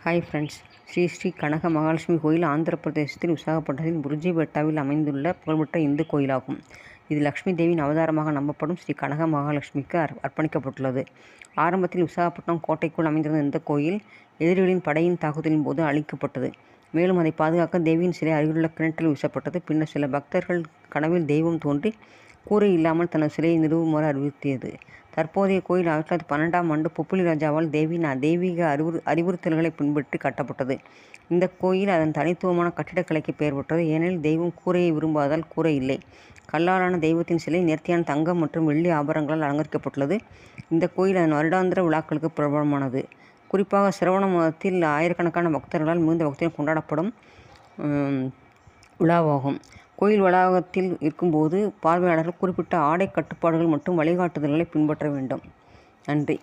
Hi friends. Sri Sri Kanaka Mahalakshmi கோயில் ஆந்திர பிரதேசத்தில் விசாகப்பட்டினத்தில் புர்ஜிபெட்டாவில் அமைந்துள்ள புகழ்பெற்ற இந்து கோயிலாகும். இது லட்சுமி தேவியின் அவதாரமாக நம்பப்படும் ஸ்ரீ கனக மகாலட்சுமிக்கு அர்ப்பணிக்கப்பட்டுள்ளது. ஆரம்பத்தில் விசாகப்பட்டினம் கோட்டைக்குள் அமைந்திருந்த இந்த கோயில் எதிரிகளின் படையின் தாக்குதலின் போது அழிக்கப்பட்டது. மேலும் அதை பாதுகாக்க தேவியின் சிலை அருகிலுள்ள கிணற்றில் வீசப்பட்டது. பின்னர் சில பக்தர்கள் கனவில் தெய்வம் தோன்றி கூரை இல்லாமல் தனது சிலையை நிறுவுமாறு அறிவுறுத்தியது. தற்போதைய கோயில் 1912ஆம் ஆண்டு பொப்புலி ராஜாவால் தேவியின் தெய்வீக அறிவுறுத்தல்களை பின்பற்றி கட்டப்பட்டது. இந்த கோயில் அதன் தனித்துவமான கட்டிடக்கலைக்கு பெயர் பெற்றது. ஏனெனில் தெய்வம் கூரையை விரும்பாததால் கூரை இல்லை. கல்லாலான தெய்வத்தின் சிலை நேர்த்தியான தங்கம் மற்றும் வெள்ளி ஆபரணங்களால் அலங்கரிக்கப்பட்டுள்ளது. இந்த கோயில் அதன் வருடாந்திர விழாக்களுக்கு பிரபலமானது. குறிப்பாக சிரவண மாதத்தில் ஆயிரக்கணக்கான பக்தர்களால் மிகுந்த பக்தியுடன் கொண்டாடப்படும் விழாவாகும். கோயில் வளாகத்தில் இருக்கும்போது பார்வையாளர்கள் குறிப்பிட்ட ஆடை கட்டுப்பாடுகள் மற்றும் வழிகாட்டுதல்களை பின்பற்ற வேண்டும். நன்றி.